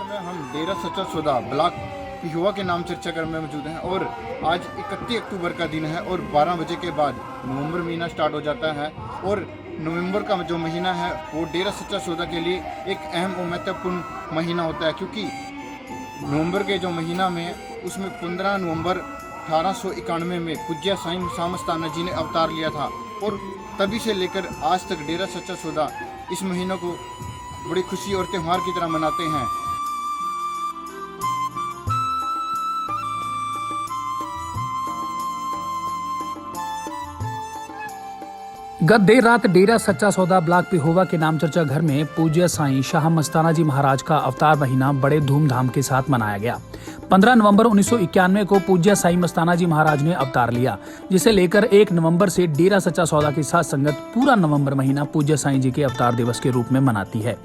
में हम डेरा सच्चा सौदा ब्लॉक पिहुआ के नाम चर्चा करने में मौजूद हैं और आज 31 अक्टूबर का दिन है और 12 बजे के बाद नवंबर महीना स्टार्ट हो जाता है। और नवंबर का जो महीना है वो डेरा सच्चा सौदा के लिए एक अहम और महत्वपूर्ण महीना होता है, क्योंकि नवंबर के जो महीना में उसमें 15 नवंबर 1891 में पूज्य साईं मस्ताना जी ने अवतार लिया था और तभी से लेकर आज तक डेरा सच्चा सौदा इस महीनों को बड़ी खुशी और त्यौहार की तरह मनाते हैं। गत देर रात डेरा सच्चा सौदा ब्लॉक पिहोवा के नाम चर्चा घर में पूज्य साईं शाह मस्ताना जी महाराज का अवतार महीना बड़े धूमधाम के साथ मनाया गया। 15 नवंबर 1991 को पूज्य साईं मस्ताना जी महाराज ने अवतार लिया, जिसे लेकर 1 नवंबर से डेरा सच्चा सौदा की साथ संगत पूरा नवंबर महीना पूज्य साईं जी के अवतार दिवस के रूप में मनाती है।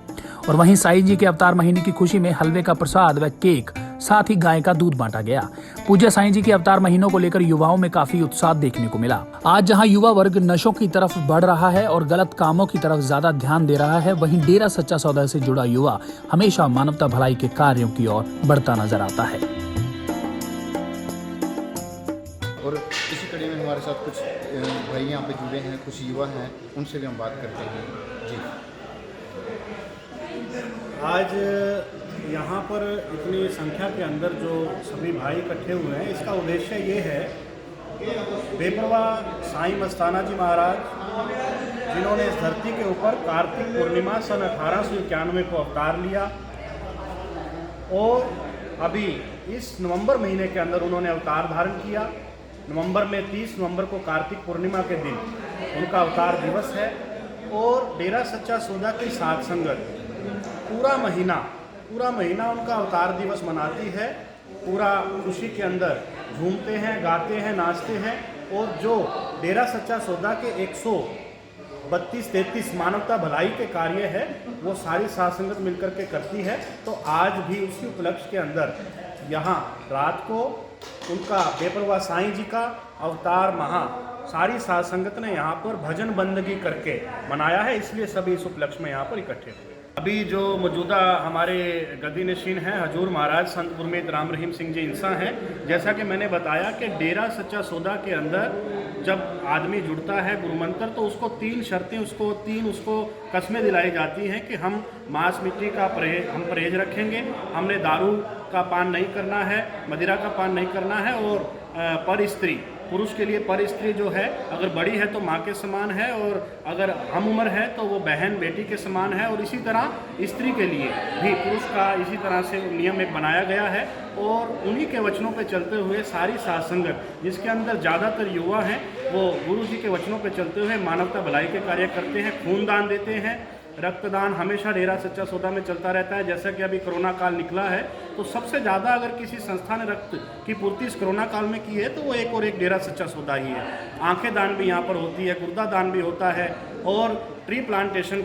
और वहीं साईं जी के अवतार महीने की खुशी में हलवे का प्रसाद व केक साथ ही गाय का दूध बांटा गया। पूज्य साईं जी के अवतार महीनों को लेकर युवाओं में काफी उत्साह देखने को मिला। आज जहां युवा वर्ग नशों की तरफ बढ़ रहा है और गलत कामों की तरफ ज्यादा ध्यान दे रहा है, वहीं डेरा सच्चा सौदा से जुड़ा युवा हमेशा मानवता भलाई के कार्यों की ओर बढ़ता नजर आता है। और इसी कड़ी में हमारे साथ कुछ भाई यहाँ पे जुड़े हैं, कुछ युवा हैं, उनसे भी हम बात करते हैं। जी, आज यहाँ पर इतनी संख्या के अंदर जो सभी भाई इकट्ठे हुए हैं, इसका उद्देश्य ये है, बेपरवाह साईं मस्ताना जी महाराज जिन्होंने इस धरती के ऊपर कार्तिक पूर्णिमा सन 1891 को अवतार लिया और अभी इस नवंबर महीने के अंदर उन्होंने अवतार धारण किया। नवंबर में 30 नवंबर को कार्तिक पूर्णिमा के दिन उनका अवतार दिवस है और डेरा सच्चा सौदा की साथ संगत पूरा महीना उनका अवतार दिवस मनाती है। पूरा खुशी के अंदर झूमते हैं, गाते हैं, नाचते हैं और जो डेरा सच्चा सौदा के 132-33 मानवता भलाई के कार्य है वो सारी साथ संगत मिलकर के करती है। तो आज भी उसी उपलक्ष्य के अंदर यहाँ रात को उनका बेपरवाह साईं जी का अवतार महा सारी साथ संगत ने यहाँ पर भजन बंदगी करके मनाया है, इसलिए सभी इस उपलक्ष्य में यहाँ पर इकट्ठे हुए। अभी जो मौजूदा हमारे गद्दी नशीन हैं हजूर महाराज संत गुरमीत राम रहीम सिंह जी इंसा हैं। जैसा कि मैंने बताया कि डेरा सच्चा सौदा के अंदर जब आदमी जुड़ता है गुरुमंत्र तो उसको 3 शर्तें उसको कस्में दिलाई जाती हैं कि हम मांस मिट्टी का हम परहेज रखेंगे, हमने दारू का पान नहीं करना है, मदिरा का पान नहीं करना है और पर स्त्री पुरुष के लिए पर स्त्री जो है अगर बड़ी है तो माँ के समान है और अगर हम उम्र है तो वो बहन बेटी के समान है। और इसी तरह स्त्री के लिए भी पुरुष का इसी तरह से नियम एक बनाया गया है और उन्हीं के वचनों पे चलते हुए सारी साथ संगत जिसके अंदर ज़्यादातर युवा हैं वो गुरु जी के वचनों पे चलते हुए मानवता भलाई के कार्य करते हैं, खून दान देते हैं। रक्तदान हमेशा डेरा सच्चा सौदा में चलता रहता है। जैसा कि अभी कोरोना काल निकला है तो सबसे ज़्यादा अगर किसी संस्था ने रक्त की पूर्ति इस कोरोना काल में की है तो वो एक और एक डेरा सच्चा सौदा ही है। आंखें दान भी यहाँ पर होती है, गुर्दा दान भी होता है और ट्री प्लांटेशन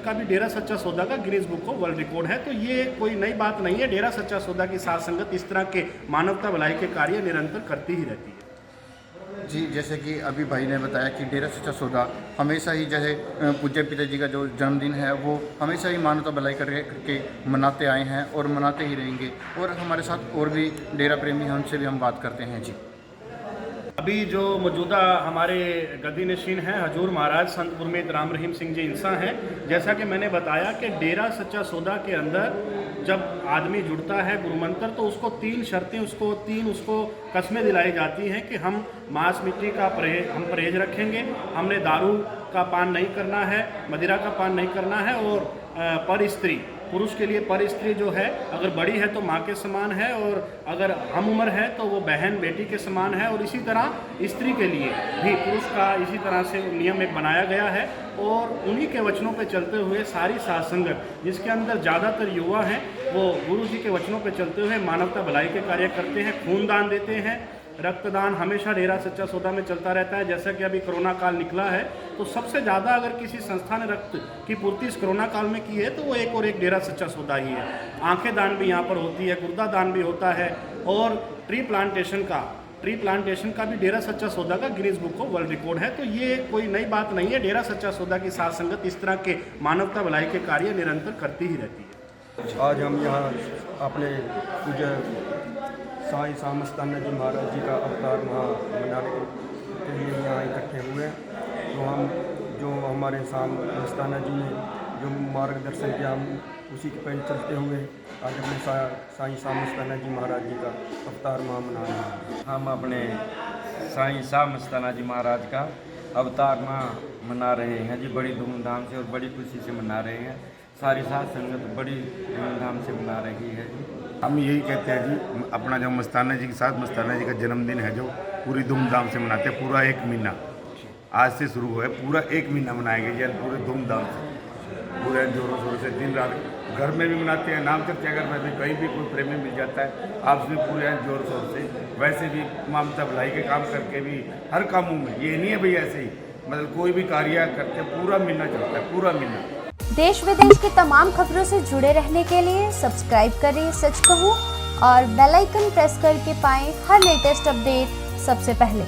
का भी डेरा सच्चा सौदा का Guinness book of world record है। तो ये कोई नई बात नहीं है। डेरा सच्चा सौदा की साथ संगत इस तरह के मानवता भलाई के कार्य निरंतर करती ही रहती है। जी, जैसे कि अभी भाई ने बताया कि डेरा सच्चा सौदा हमेशा ही जैसे पूज्य पिताजी का जो जन्मदिन है वो हमेशा ही मानवता भलाई करके मनाते आए हैं और मनाते ही रहेंगे। और हमारे साथ और भी डेरा प्रेमी हैं, उनसे भी हम बात करते हैं। जी, अभी जो मौजूदा हमारे गद्दी नशीन हैं हजूर महाराज संत गुरमीत राम रहीम सिंह जी इंसा हैं। जैसा कि मैंने बताया कि डेरा सच्चा सौदा के अंदर जब आदमी जुड़ता है गुरुमंत्र तो उसको 3 शर्तें उसको कस्में दिलाई जाती हैं कि हम मांस मिट्टी का हम परहेज रखेंगे, हमने दारू का पान नहीं करना है, मदिरा का पान नहीं करना है और पर स्त्री पुरुष के लिए पर स्त्री जो है अगर बड़ी है तो माँ के समान है और अगर हम उम्र है तो वो बहन बेटी के समान है। और इसी तरह स्त्री के लिए भी पुरुष का इसी तरह से नियम एक बनाया गया है और उन्हीं के वचनों पे चलते हुए सारी साथ संगत जिसके अंदर ज़्यादातर युवा हैं वो गुरु जी के वचनों पे चलते हुए मानवता भलाई के कार्य करते हैं, खून दान देते हैं। रक्तदान हमेशा डेरा सच्चा सौदा में चलता रहता है। जैसा कि अभी कोरोना काल निकला है तो सबसे ज़्यादा अगर किसी संस्था ने रक्त की पूर्ति इस कोरोना काल में की है तो वो एक और एक डेरा सच्चा सौदा ही है। आंखें दान भी यहाँ पर होती है, गुर्दा दान भी होता है और ट्री प्लांटेशन का भी डेरा सच्चा सौदा का Guinness book of world record है। तो ये कोई नई बात नहीं है। डेरा सच्चा सौदा की साथ संगत इस तरह के मानवता भलाई के कार्य निरंतर करती ही रहती है। आज हम यहाँ अपने पूज्य साईं शाहमस्ताना जी महाराज जी का अवतार मनाने के लिए यहाँ इकट्ठे हुए हैं। तो हम जो हमारे शाहमस्ताना जी ने जो मार्गदर्शन किया, हम उसी के पहले चलते हुए आज अपने साईं शाहमस्ताना जी महाराज जी का अवतार मना रहे हैं। हम अपने साईं शाहमस्ताना जी महाराज का अवतार मना रहे हैं जी, बड़ी धूमधाम से और बड़ी खुशी से मना रहे हैं। सारी साध संगत बड़ी धूमधाम से मना रही है जी। हम यही कहते हैं जी, अपना जो मस्ताना जी के साथ मस्ताना जी का जन्मदिन है जो पूरी धूमधाम से मनाते हैं। पूरा 1 महीना आज से शुरू हुआ है, पूरा 1 महीना मनाएंगे यानी पूरे धूमधाम से, पूरे जोरों शोरों से। दिन रात घर में भी मनाते हैं, नाम चर्चा घर में भी, कहीं भी कोई प्रेमी मिल जाता है आपस में पूरे जोर शोर से। वैसे भी ममता भलाई के काम करके भी हर कामों में, ये नहीं है भाई ऐसे ही, मतलब कोई भी कार्य करते पूरा महीना चलता है, पूरा महीना। देश विदेश की तमाम खबरों से जुड़े रहने के लिए सब्सक्राइब करें सच कहूं और बेल आइकन प्रेस करके पाएं हर लेटेस्ट अपडेट सबसे पहले।